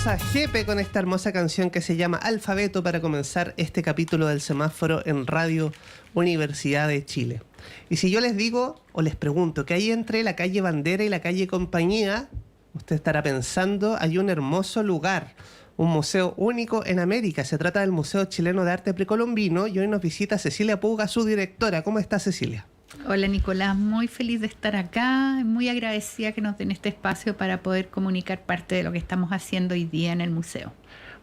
Escuchamos a Jepe con esta hermosa canción que se llama Alfabeto para comenzar este capítulo del semáforo en Radio Universidad de Chile. Y si yo les digo o les pregunto qué hay entre la calle Bandera y la calle Compañía, usted estará pensando, hay un hermoso lugar, un museo único en América. Se trata del Museo Chileno de Arte Precolombino y hoy nos visita Cecilia Puga, su directora. ¿Cómo está, Cecilia? Hola, Nicolás, muy feliz de estar acá, muy agradecida que nos den este espacio para poder comunicar parte de lo que estamos haciendo hoy día en el museo.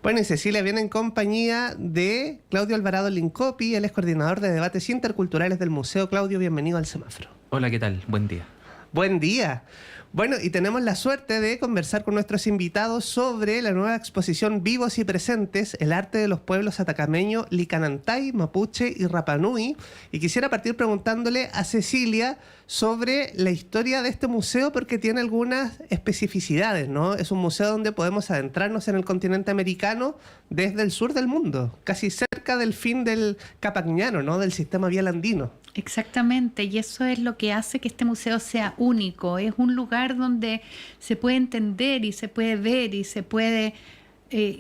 Bueno, y Cecilia viene en compañía de Claudio Alvarado Lincopi, él es coordinador de debates interculturales del museo. Claudio, bienvenido al semáforo. Hola, ¿qué tal? Buen día. Buen día. Bueno, y tenemos la suerte de conversar con nuestros invitados sobre la nueva exposición Vivos y Presentes, el arte de los pueblos atacameño, Licanantay, Mapuche y Rapa Nui. Y quisiera partir preguntándole a Cecilia sobre la historia de este museo porque tiene algunas especificidades, ¿no? Es un museo donde podemos adentrarnos en el continente americano desde el sur del mundo, casi cerca del fin del Capacñano, ¿no? Del sistema vial andino. Exactamente, y eso es lo que hace que este museo sea único. Es un lugar donde se puede entender y se puede ver y se puede,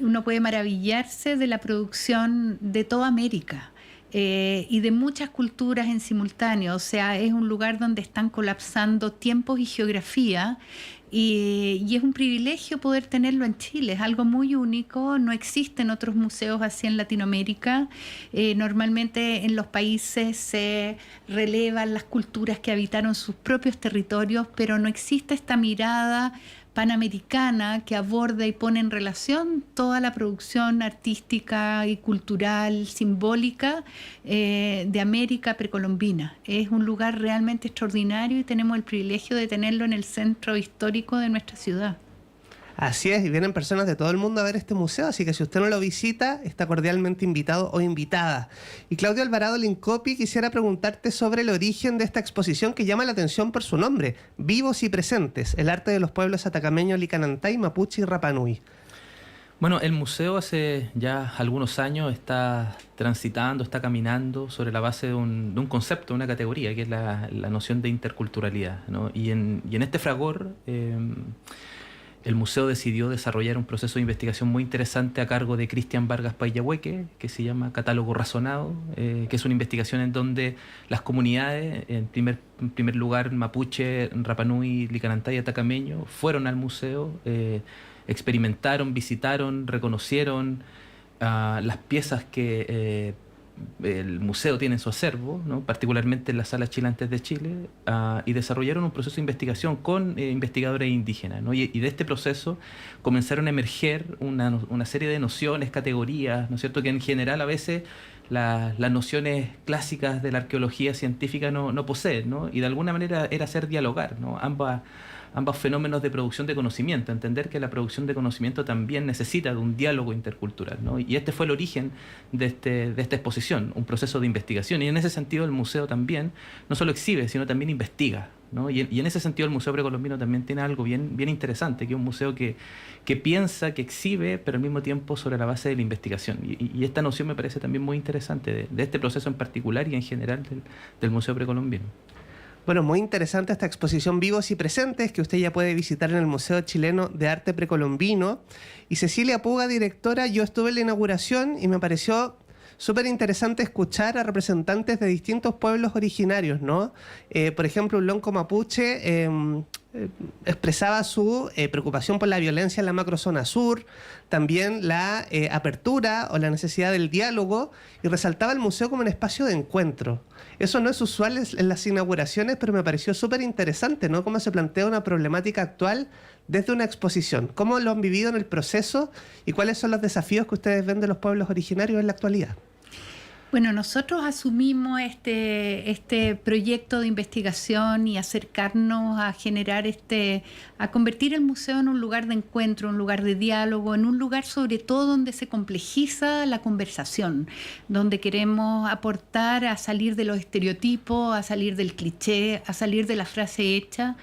uno puede maravillarse de la producción de toda América. Y de muchas culturas en simultáneo. O sea, es un lugar donde están colapsando tiempos y geografía y es un privilegio poder tenerlo en Chile. Es algo muy único, no existen otros museos así en Latinoamérica. Normalmente en los países se relevan las culturas que habitaron sus propios territorios, pero no existe esta mirada panamericana que aborda y pone en relación toda la producción artística y cultural, simbólica de América precolombina. Es un lugar realmente extraordinario y tenemos el privilegio de tenerlo en el centro histórico de nuestra ciudad. Así es, y vienen personas de todo el mundo a ver este museo, así que si usted no lo visita, está cordialmente invitado o invitada. Y Claudio Alvarado Lincopi, quisiera preguntarte sobre el origen de esta exposición que llama la atención por su nombre, Vivos y Presentes, el arte de los pueblos atacameños, Licanantay, Mapuche y Rapa Nui. Bueno, el museo hace ya algunos años está transitando, está caminando sobre la base de un concepto, una categoría, que es la noción de interculturalidad, ¿no? Y en este fragor el museo decidió desarrollar un proceso de investigación muy interesante a cargo de Cristian Vargas Paiyahueque, que se llama Catálogo Razonado, que es una investigación en donde las comunidades, en primer lugar Mapuche, Rapa Nui, Licanantay y Atacameño, fueron al museo, experimentaron, visitaron, reconocieron las piezas que el museo tiene en su acervo, ¿no? Particularmente en la Sala Chilantes de Chile, y desarrollaron un proceso de investigación con investigadores indígenas, ¿no? Y de este proceso comenzaron a emerger una serie de nociones, categorías, ¿no es cierto?, que en general a veces las nociones clásicas de la arqueología científica no poseen, ¿no? Y de alguna manera era hacer dialogar, ¿no? Ambos fenómenos de producción de conocimiento, entender que la producción de conocimiento también necesita de un diálogo intercultural, ¿no? Y este fue el origen de esta exposición, un proceso de investigación, y en ese sentido el museo también no solo exhibe, sino también investiga, ¿no? Y en ese sentido el Museo Precolombino también tiene algo bien interesante, que es un museo que piensa, que exhibe, pero al mismo tiempo sobre la base de la investigación. Y esta noción me parece también muy interesante de este proceso en particular y en general del Museo Precolombino. Bueno, muy interesante esta exposición Vivos y Presentes que usted ya puede visitar en el Museo Chileno de Arte Precolombino. Y Cecilia Puga, directora, yo estuve en la inauguración y me pareció súper interesante escuchar a representantes de distintos pueblos originarios, ¿no? Por ejemplo, un lonco mapuche expresaba su preocupación por la violencia en la macrozona sur, también la apertura o la necesidad del diálogo, y resaltaba el museo como un espacio de encuentro. Eso no es usual en las inauguraciones, pero me pareció súper interesante, ¿no? Cómo se plantea una problemática actual desde una exposición. ¿Cómo lo han vivido en el proceso y cuáles son los desafíos que ustedes ven de los pueblos originarios en la actualidad? Bueno, nosotros asumimos este proyecto de investigación y acercarnos a generar a convertir el museo en un lugar de encuentro, un lugar de diálogo, en un lugar sobre todo donde se complejiza la conversación, donde queremos aportar a salir de los estereotipos, a salir del cliché, a salir de la frase hecha,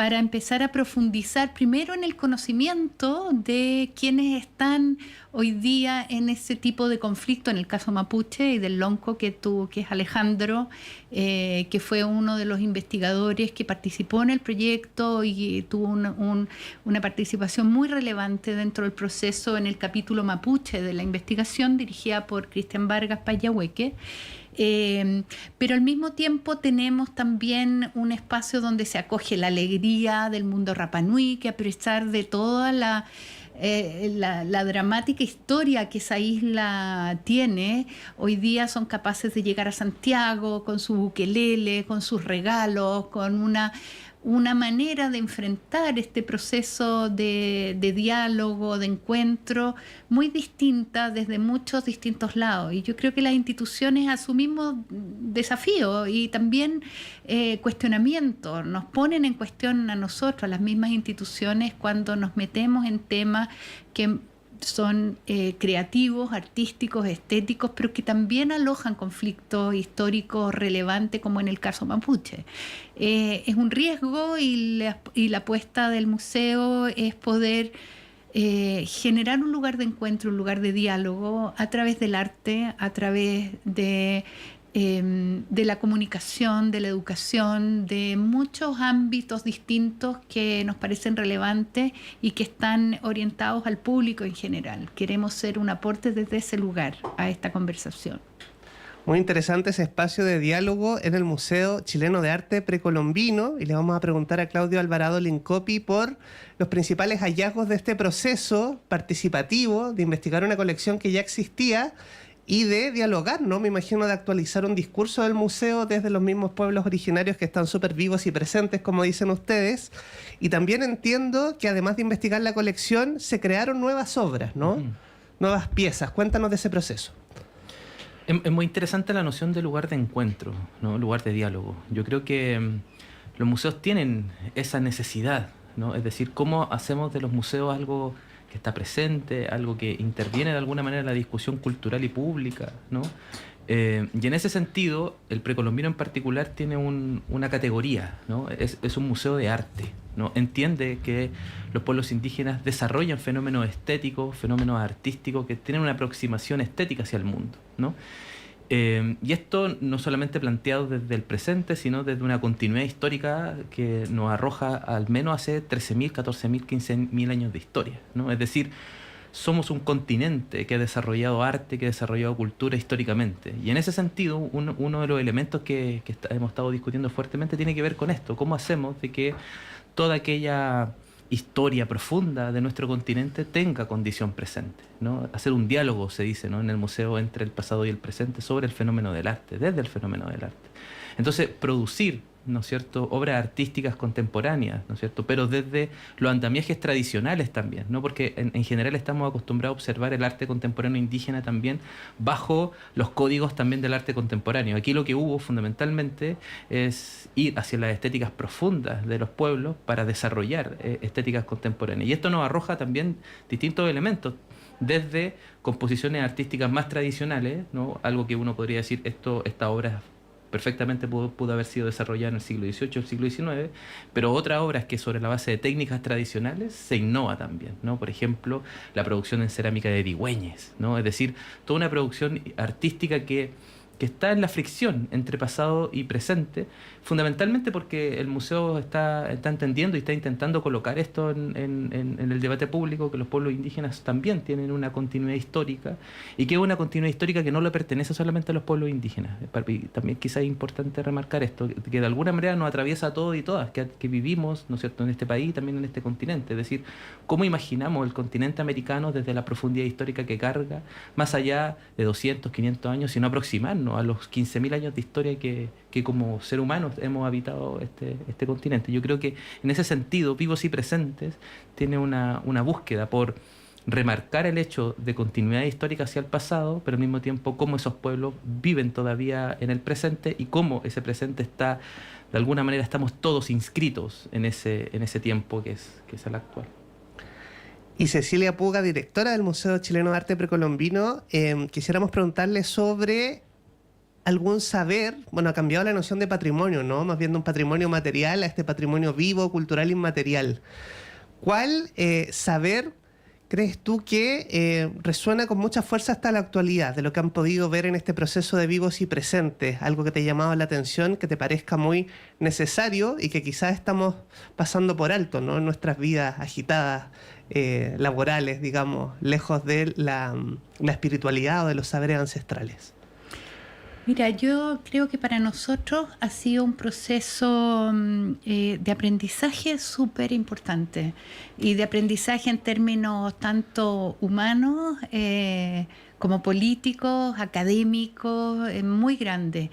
para empezar a profundizar primero en el conocimiento de quienes están hoy día en ese tipo de conflicto, en el caso mapuche y del Lonco que es Alejandro, que fue uno de los investigadores que participó en el proyecto y tuvo una participación muy relevante dentro del proceso en el capítulo mapuche de la investigación dirigida por Cristian Vargas Payahueque. Pero al mismo tiempo tenemos también un espacio donde se acoge la alegría del mundo Rapanui, que a pesar de toda la dramática historia que esa isla tiene, hoy día son capaces de llegar a Santiago con su ukelele, con sus regalos, con una manera de enfrentar este proceso de diálogo, de encuentro, muy distinta desde muchos distintos lados. Y yo creo que las instituciones asumimos desafíos y también cuestionamientos. Nos ponen en cuestión a nosotros, a las mismas instituciones, cuando nos metemos en temas que son creativos, artísticos, estéticos, pero que también alojan conflictos históricos relevantes, como en el caso mapuche. Es un riesgo y la apuesta del museo es poder generar un lugar de encuentro, un lugar de diálogo a través del arte, a través de la comunicación, de la educación, de muchos ámbitos distintos que nos parecen relevantes y que están orientados al público en general. Queremos ser un aporte desde ese lugar a esta conversación. Muy interesante ese espacio de diálogo en el Museo Chileno de Arte Precolombino, y le vamos a preguntar a Claudio Alvarado Lincopi por los principales hallazgos de este proceso participativo de investigar una colección que ya existía y de dialogar, ¿no? Me imagino de actualizar un discurso del museo desde los mismos pueblos originarios que están súper vivos y presentes, como dicen ustedes. Y también entiendo que además de investigar la colección, se crearon nuevas obras, ¿no? Nuevas piezas. Cuéntanos de ese proceso. Es muy interesante la noción de lugar de encuentro, ¿no? Lugar de diálogo. Yo creo que los museos tienen esa necesidad, ¿no? Es decir, cómo hacemos de los museos algo que está presente, algo que interviene de alguna manera en la discusión cultural y pública, ¿no? Y en ese sentido, el precolombino en particular tiene una categoría, ¿no? Es un museo de arte, ¿no? Entiende que los pueblos indígenas desarrollan fenómenos estéticos, fenómenos artísticos que tienen una aproximación estética hacia el mundo, ¿no? Y esto no solamente planteado desde el presente, sino desde una continuidad histórica que nos arroja al menos hace 13.000, 14.000, 15.000 años de historia, ¿no? Es decir, somos un continente que ha desarrollado arte, que ha desarrollado cultura históricamente. Y en ese sentido, uno de los elementos que hemos estado discutiendo fuertemente tiene que ver con esto. ¿Cómo hacemos de que toda aquella historia profunda de nuestro continente tenga condición presente, ¿no? Hacer un diálogo, se dice, ¿no?, en el museo entre el pasado y el presente sobre el fenómeno del arte, desde el fenómeno del arte. Entonces, producir, ¿no es cierto?, obras artísticas contemporáneas, ¿no es cierto?, pero desde los andamiajes tradicionales también, ¿no? Porque en general estamos acostumbrados a observar el arte contemporáneo indígena también bajo los códigos también del arte contemporáneo. Aquí lo que hubo fundamentalmente es ir hacia las estéticas profundas de los pueblos para desarrollar estéticas contemporáneas. Y esto nos arroja también distintos elementos, desde composiciones artísticas más tradicionales, ¿no? Algo que uno podría decir, esta obra perfectamente pudo haber sido desarrollada en el siglo XVIII o el siglo XIX, pero otras obras que sobre la base de técnicas tradicionales se innova también, ¿no? Por ejemplo, la producción en cerámica de Digüeñes, ¿no? Es decir, toda una producción artística que está en la fricción entre pasado y presente, fundamentalmente porque el museo está entendiendo y está intentando colocar esto en el debate público, que los pueblos indígenas también tienen una continuidad histórica, y que es una continuidad histórica que no le pertenece solamente a los pueblos indígenas. Y también quizás es importante remarcar esto, que de alguna manera nos atraviesa a todos y todas, que vivimos, ¿no es cierto?, en este país y también en este continente. Es decir, cómo imaginamos el continente americano desde la profundidad histórica que carga, más allá de 200, 500 años, sino aproximarnos a los 15.000 años de historia que como ser humanos hemos habitado este continente. Yo creo que en ese sentido, Vivos y Presentes tiene una búsqueda por remarcar el hecho de continuidad histórica hacia el pasado, pero al mismo tiempo cómo esos pueblos viven todavía en el presente y cómo ese presente está, de alguna manera estamos todos inscritos en ese tiempo que es el actual. Y Cecilia Puga, directora del Museo Chileno de Arte Precolombino, quisiéramos preguntarle sobre algún saber, bueno, ha cambiado la noción de patrimonio, ¿no? Más bien de un patrimonio material a este patrimonio vivo, cultural, inmaterial. ¿Cuál saber crees tú que resuena con mucha fuerza hasta la actualidad, de lo que han podido ver en este proceso de vivos y presentes? Algo que te ha llamado la atención, que te parezca muy necesario y que quizás estamos pasando por alto, ¿no? En nuestras vidas agitadas, laborales, digamos, lejos de la espiritualidad o de los saberes ancestrales. Mira, yo creo que para nosotros ha sido un proceso de aprendizaje súper importante, y de aprendizaje en términos tanto humanos como políticos, académicos, muy grande.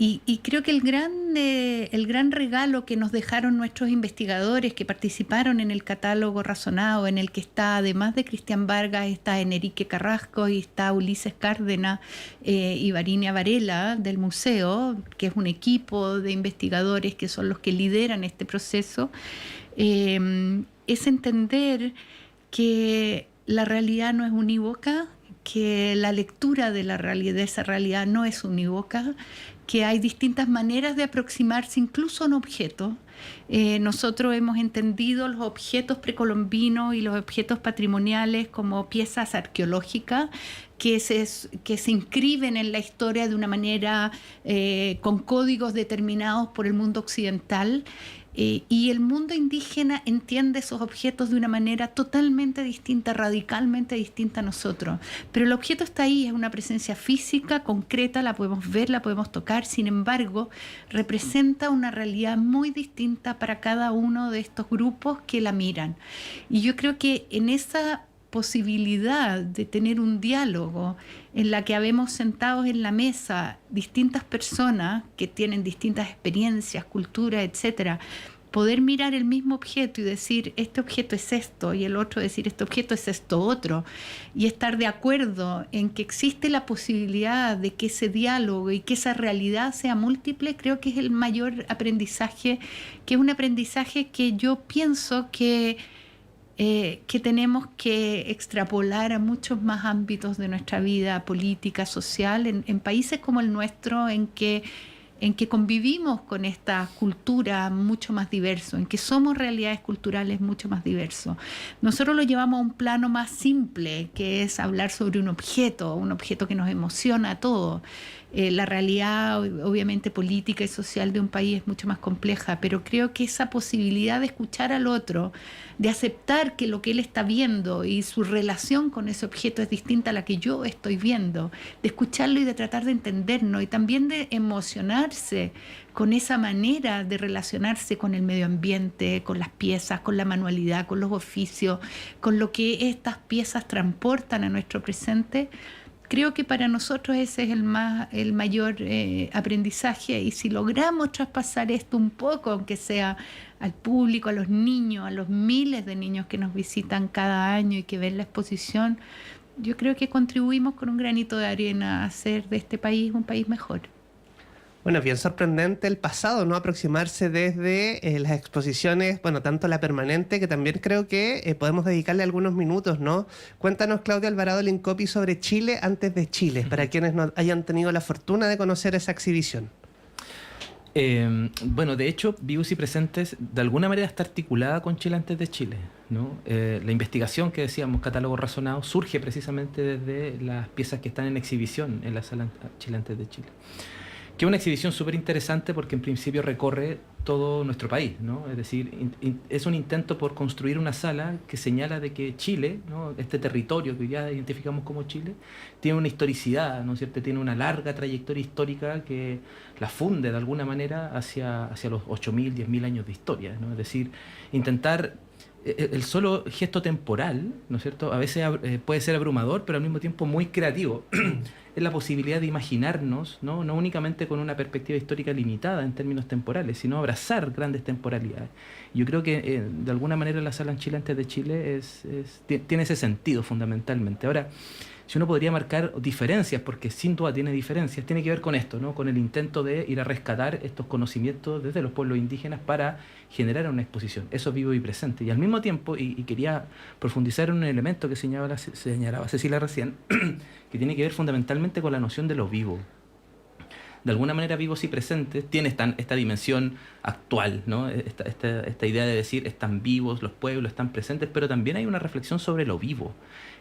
Y creo que el gran regalo que nos dejaron nuestros investigadores que participaron en el catálogo razonado, en el que está, además de Cristian Vargas, está Enrique Carrasco y está Ulises Cárdenas y Varinia Varela del museo, que es un equipo de investigadores que son los que lideran este proceso, es entender que la realidad no es unívoca, que la lectura de la realidad, de esa realidad, no es unívoca, que hay distintas maneras de aproximarse incluso a un objeto. Nosotros hemos entendido los objetos precolombinos y los objetos patrimoniales como piezas arqueológicas que se inscriben en la historia de una manera con códigos determinados por el mundo occidental. Y el mundo indígena entiende esos objetos de una manera totalmente distinta, radicalmente distinta a nosotros. Pero el objeto está ahí, es una presencia física, concreta, la podemos ver, la podemos tocar. Sin embargo, representa una realidad muy distinta para cada uno de estos grupos que la miran. Y yo creo que en esa posibilidad de tener un diálogo en la que habemos sentados en la mesa distintas personas que tienen distintas experiencias, culturas, etcétera, poder mirar el mismo objeto y decir este objeto es esto, y el otro decir este objeto es esto otro, y estar de acuerdo en que existe la posibilidad de que ese diálogo y que esa realidad sea múltiple, creo que es el mayor aprendizaje, que es un aprendizaje que yo pienso que tenemos que extrapolar a muchos más ámbitos de nuestra vida política, social, en países como el nuestro, en que convivimos con esta cultura mucho más diverso, en que somos realidades culturales mucho más diversos. Nosotros lo llevamos a un plano más simple, que es hablar sobre un objeto que nos emociona a todos. La realidad, obviamente, política y social de un país es mucho más compleja, pero creo que esa posibilidad de escuchar al otro, de aceptar que lo que él está viendo y su relación con ese objeto es distinta a la que yo estoy viendo, de escucharlo y de tratar de entendernos, y también de emocionarse con esa manera de relacionarse con el medio ambiente, con las piezas, con la manualidad, con los oficios, con lo que estas piezas transportan a nuestro presente. Creo que para nosotros ese es el mayor aprendizaje, y si logramos traspasar esto un poco, aunque sea al público, a los niños, a los miles de niños que nos visitan cada año y que ven la exposición, yo creo que contribuimos con un granito de arena a hacer de este país un país mejor. Bueno, es bien sorprendente el pasado, ¿no? Aproximarse desde las exposiciones, bueno, tanto la permanente, que también creo que podemos dedicarle algunos minutos, ¿no? Cuéntanos, Claudia Alvarado Lincopi, sobre Chile antes de Chile, para quienes no hayan tenido la fortuna de conocer esa exhibición. Bueno, de hecho, Vivos y Presentes de alguna manera está articulada con Chile antes de Chile, ¿no? La investigación que decíamos, catálogo razonado, surge precisamente desde las piezas que están en exhibición en la sala Chile antes de Chile. Que es una exhibición súper interesante porque en principio recorre todo nuestro país, ¿no? Es decir, es un intento por construir una sala que señala de que Chile, ¿no? Este territorio que ya identificamos como Chile, tiene una historicidad, ¿no es cierto? Tiene una larga trayectoria histórica que la funde de alguna manera hacia los 8.000, 10.000 años de historia, ¿no? Es decir, intentar el solo gesto temporal, ¿no es cierto? A veces puede ser abrumador, pero al mismo tiempo muy creativo. Es la posibilidad de imaginarnos, ¿no? No únicamente con una perspectiva histórica limitada en términos temporales, sino abrazar grandes temporalidades. Yo creo que de alguna manera la sala en Chile antes de Chile tiene ese sentido fundamentalmente. Ahora, si uno podría marcar diferencias, porque sin duda tiene diferencias, tiene que ver con esto, ¿no? Con el intento de ir a rescatar estos conocimientos desde los pueblos indígenas para generar una exposición. Eso es vivo y presente. Y al mismo tiempo, y quería profundizar en un elemento que señalaba Cecilia recién, que tiene que ver fundamentalmente con la noción de lo vivo. de alguna manera vivos y presentes, tiene esta dimensión actual, ¿no? Esta idea de decir, están vivos los pueblos, están presentes, pero también hay una reflexión sobre lo vivo.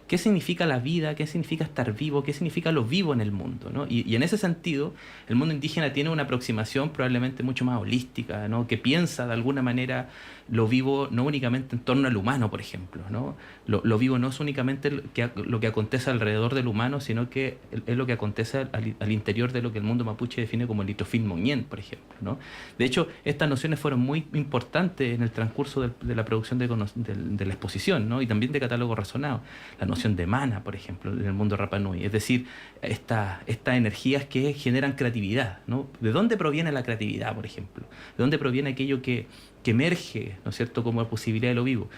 ¿Qué significa la vida? ¿Qué significa estar vivo? ¿Qué significa lo vivo en el mundo? ¿No? Y en ese sentido, el mundo indígena tiene una aproximación probablemente mucho más holística, ¿no? Que piensa de alguna manera lo vivo no únicamente en torno al humano, por ejemplo, ¿no? Lo vivo no es únicamente lo que acontece alrededor del humano, sino que es lo que acontece al interior de lo que el mundo mapuche define como el Itofin Moñén, por ejemplo, ¿no? De hecho, estas nociones fueron muy importantes en el transcurso de la producción de la exposición, ¿no? Y también de catálogo razonado. La noción de mana, por ejemplo, en el mundo Rapa Nui, es decir, estas energías que generan creatividad, ¿no? ¿De dónde proviene la creatividad, por ejemplo? ¿De dónde proviene aquello que emerge, ¿no es cierto?, como posibilidad de lo vivo?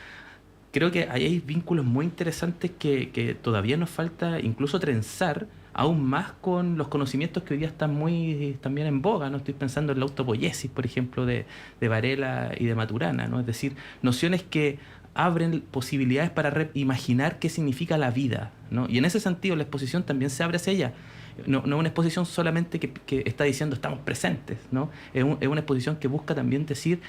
Creo que ahí hay vínculos muy interesantes que todavía nos falta incluso trenzar aún más con los conocimientos que hoy día están muy también en boga, ¿no? Estoy pensando en la autopoiesis, por ejemplo, de Varela y de Maturana, ¿no? Es decir, nociones que abren posibilidades para imaginar qué significa la vida, ¿no? Y en ese sentido la exposición también se abre hacia ella. No es una exposición solamente que está diciendo estamos presentes, ¿no? Es una exposición que busca también decir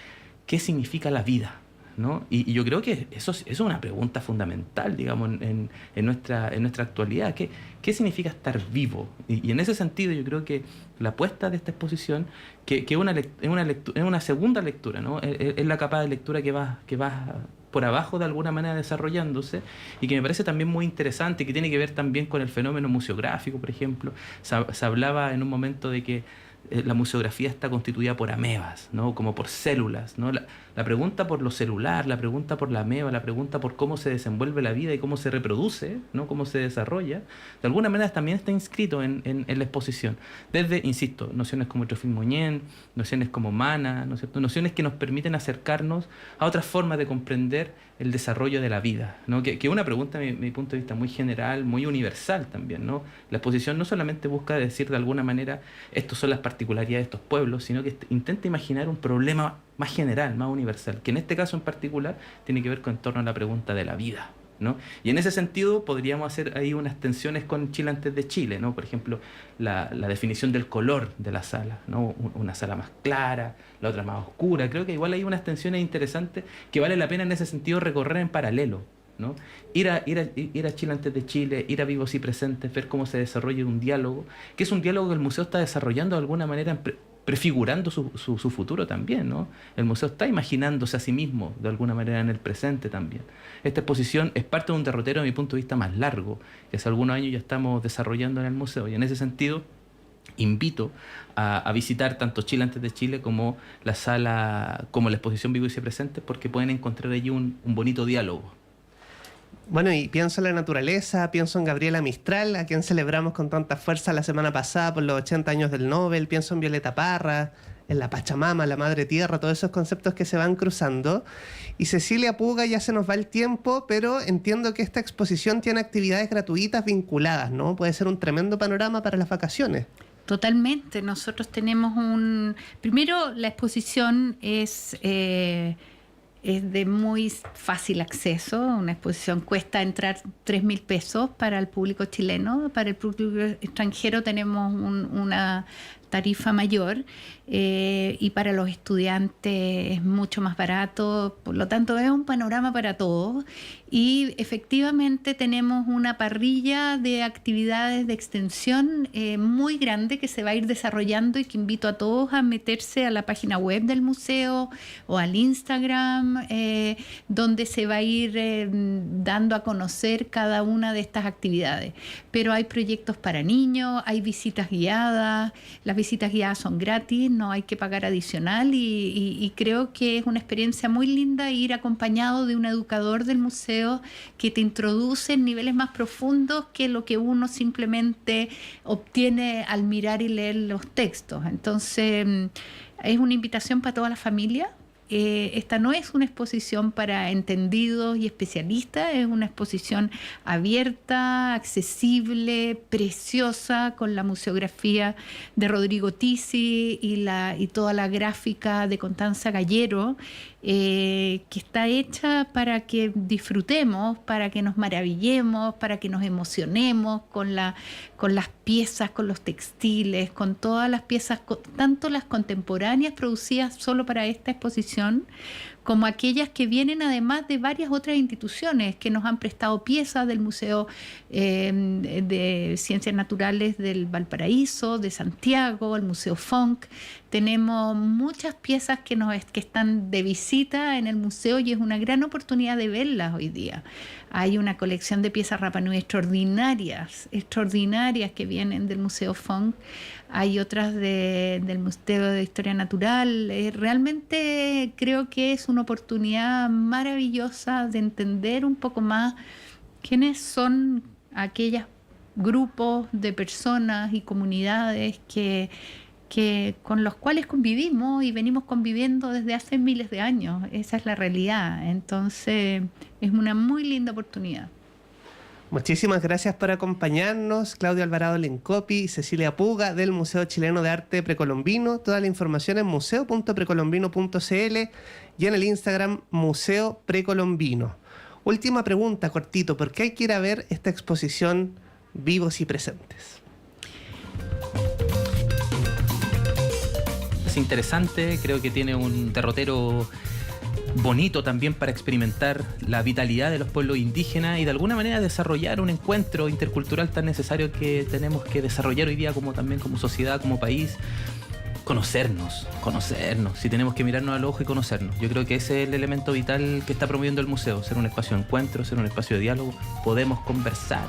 qué significa la vida, ¿no? Y yo creo que eso es una pregunta fundamental, digamos, en nuestra actualidad. ¿Qué significa estar vivo? Y en ese sentido yo creo que la apuesta de esta exposición, que es una segunda lectura, ¿no? Es la capa de lectura que va por abajo de alguna manera desarrollándose, y que me parece también muy interesante, que tiene que ver también con el fenómeno museográfico, por ejemplo. Se hablaba en un momento de que la museografía está constituida por amebas, ¿no? Como por células, ¿no? La pregunta por lo celular, la pregunta por la ameba, la pregunta por cómo se desenvuelve la vida y cómo se reproduce, ¿no? Cómo se desarrolla, de alguna manera también está inscrito en la exposición. Desde, insisto, nociones como Trofim Moñén, nociones como mana, ¿no es cierto? Nociones que nos permiten acercarnos a otras formas de comprender el desarrollo de la vida, ¿no? Que es una pregunta, desde mi punto de vista, muy general, muy universal también, ¿no? La exposición no solamente busca decir de alguna manera estas son las particularidades de estos pueblos, sino que intenta imaginar un problema más general, más universal, que en este caso en particular tiene que ver en torno a la pregunta de la vida, ¿no? Y en ese sentido podríamos hacer ahí unas tensiones con Chile antes de Chile, ¿no? Por ejemplo, la definición del color de la sala, ¿no? Una sala más clara, la otra más oscura. Creo que igual hay unas tensiones interesantes que vale la pena en ese sentido recorrer en paralelo, ¿no? Ir a Chile antes de Chile, ir a Vivos y Presentes, ver cómo se desarrolla un diálogo, que es un diálogo que el museo está desarrollando de alguna manera prefigurando su futuro también, ¿no? El museo está imaginándose a sí mismo de alguna manera en el presente también. Esta exposición es parte de un derrotero, de mi punto de vista, más largo, que hace algunos años ya estamos desarrollando en el museo, y en ese sentido invito a visitar tanto Chile antes de Chile como la sala, como la exposición Vivos y Presentes, porque pueden encontrar allí un bonito diálogo. Bueno, y pienso en la naturaleza, pienso en Gabriela Mistral, a quien celebramos con tanta fuerza la semana pasada por los 80 años del Nobel, pienso en Violeta Parra, en la Pachamama, la Madre Tierra, todos esos conceptos que se van cruzando. Y Cecilia Puga, ya se nos va el tiempo, pero entiendo que esta exposición tiene actividades gratuitas vinculadas, ¿no? Puede ser un tremendo panorama para las vacaciones. Totalmente. Nosotros tenemos primero, la exposición es de muy fácil acceso. Una exposición cuesta entrar 3.000 pesos para el público chileno. Para el público extranjero tenemos una tarifa mayor, y para los estudiantes es mucho más barato. Por lo tanto, es un panorama para todos. Y efectivamente tenemos una parrilla de actividades de extensión muy grande que se va a ir desarrollando, y que invito a todos a meterse a la página web del museo o al Instagram, donde se va a ir dando a conocer cada una de estas actividades. Pero hay proyectos para niños, hay visitas guiadas. Las visitas guiadas son gratis, no hay que pagar adicional, y creo que es una experiencia muy linda ir acompañado de un educador del museo que te introduce en niveles más profundos que lo que uno simplemente obtiene al mirar y leer los textos. Entonces, es una invitación para toda la familia. esta no es una exposición para entendidos y especialistas, es una exposición abierta, accesible, preciosa, con la museografía de Rodrigo Tisi y toda la gráfica de Constanza Gallero, que está hecha para que disfrutemos, para que nos maravillemos, para que nos emocionemos con las piezas, con los textiles, con todas las piezas, tanto las contemporáneas producidas solo para esta exposición, como aquellas que vienen además de varias otras instituciones que nos han prestado piezas del Museo de Ciencias Naturales del Valparaíso, de Santiago, el Museo Fonk. Tenemos muchas piezas que están de visita en el museo y es una gran oportunidad de verlas hoy día. Hay una colección de piezas Rapa Nui extraordinarias que vienen del Museo Fonk. Hay otras del Museo de Historia Natural. Realmente creo que es una oportunidad maravillosa de entender un poco más quiénes son aquellos grupos de personas y comunidades que con los cuales convivimos y venimos conviviendo desde hace miles de años. Esa es la realidad. Entonces, es una muy linda oportunidad. Muchísimas gracias por acompañarnos, Claudia Alvarado Lencopi y Cecilia Puga del Museo Chileno de Arte Precolombino. Toda la información en museo.precolombino.cl y en el Instagram Museo Precolombino. Última pregunta, cortito, ¿por qué hay que ir a ver esta exposición Vivos y Presentes? Es interesante, creo que tiene un derrotero bonito también para experimentar la vitalidad de los pueblos indígenas y de alguna manera desarrollar un encuentro intercultural tan necesario que tenemos que desarrollar hoy día también como sociedad, como país. Conocernos, si tenemos que mirarnos al ojo y conocernos. Yo creo que ese es el elemento vital que está promoviendo el museo, ser un espacio de encuentro, ser un espacio de diálogo, podemos conversar.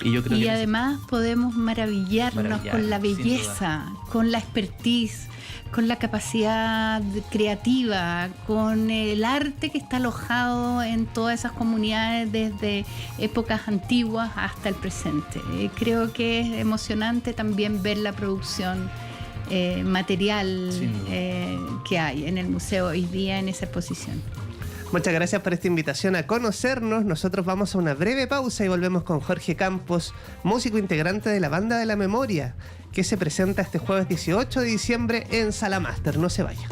Y además podemos maravillarnos con la belleza, con la expertise, con la capacidad creativa, con el arte que está alojado en todas esas comunidades desde épocas antiguas hasta el presente. Creo que es emocionante también ver la producción material que hay en el museo hoy día en esa exposición. Muchas gracias por esta invitación a conocernos. Nosotros vamos a una breve pausa y volvemos con Jorge Campos, músico integrante de la Banda de la Memoria, que se presenta este jueves 18 de diciembre en Sala Máster. No se vayan.